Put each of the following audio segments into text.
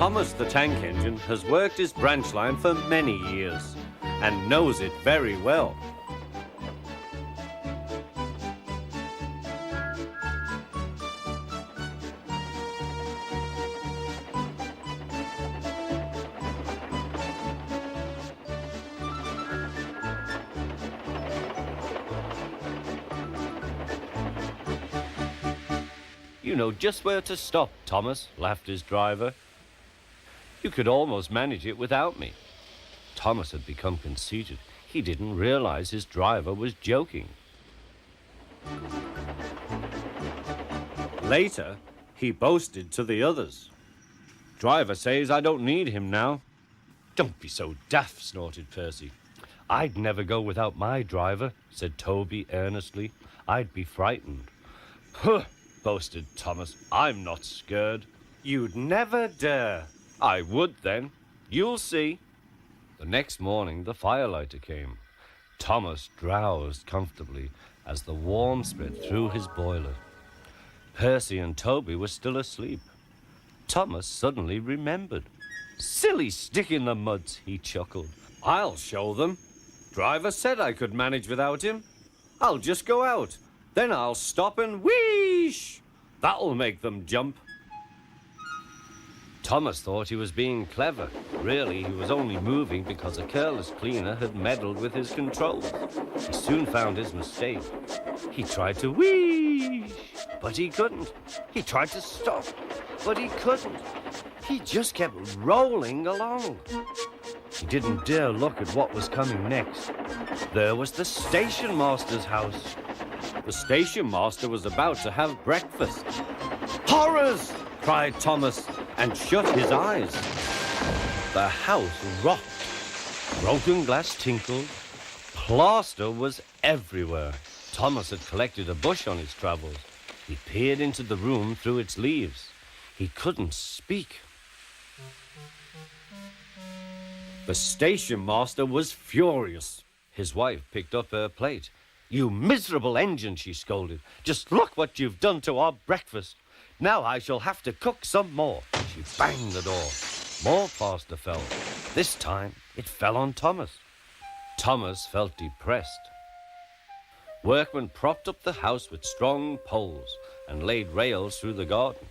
Thomas the tank engine has worked his branch line for many years and knows it very well. You know just where to stop, Thomas, laughed his driver. You could almost manage it without me. Thomas had become conceited. He didn't realize his driver was joking. Later, he boasted to the others. Driver says I don't need him now. Don't be so daft, snorted Percy. I'd never go without my driver, said Toby earnestly. I'd be frightened. Huh, boasted Thomas. I'm not scared. You'd never dare. I would then. You'll see. The next morning, the firelighter came. Thomas drowsed comfortably as the warmth spread through his boiler. Percy and Toby were still asleep. Thomas suddenly remembered. Silly stick in the muds, he chuckled. I'll show them. Driver said I could manage without him. I'll just go out. Then I'll stop and wheesh. That'll make them jump. Thomas thought he was being clever. Really, he was only moving because a careless cleaner had meddled with his controls. He soon found his mistake. He tried to wheesh, but he couldn't. He tried to stop, but he couldn't. He just kept rolling along. He didn't dare look at what was coming next. There was the station master's house. The station master was about to have breakfast. Horrors! Cried Thomas and shut his eyes. The house rocked. Broken glass tinkled. Plaster was everywhere. Thomas had collected a bush on his travels. He peered into the room through its leaves. He couldn't speak. The station master was furious. His wife picked up her plate. You miserable engine, she scolded. Just look what you've done to our breakfast. Now I shall have to cook some more. She banged the door. More plaster fell. This time it fell on Thomas. Thomas felt depressed. Workmen propped up the house with strong poles and laid rails through the garden.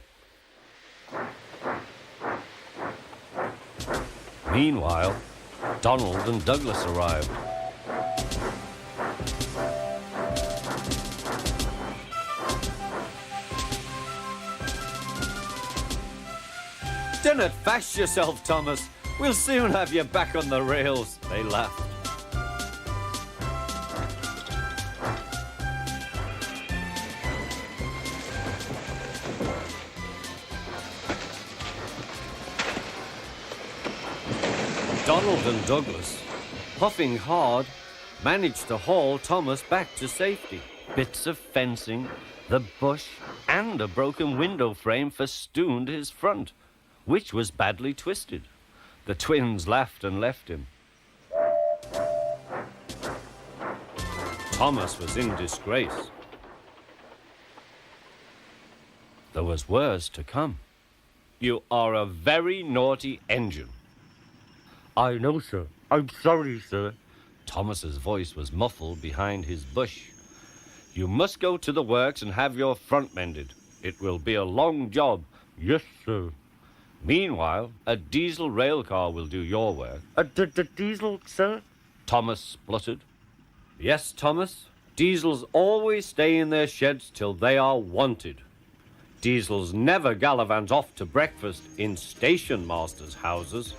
Meanwhile, Donald and Douglas arrived. Don't fash yourself, Thomas. We'll soon have you back on the rails, they laughed. Donald and Douglas, puffing hard, managed to haul Thomas back to safety. Bits of fencing, the bush, and a broken window frame festooned his front, which was badly twisted. The twins laughed and left him. Thomas was in disgrace. There was worse to come. You are a very naughty engine. I know, sir. I'm sorry, sir. Thomas's voice was muffled behind his bush. You must go to the works and have your front mended. It will be a long job. Yes, sir. Meanwhile, a diesel rail car will do your work. A diesel, sir? Thomas spluttered. Yes, Thomas. Diesels always stay in their sheds till they are wanted. Diesels never gallivant off to breakfast in station masters' houses.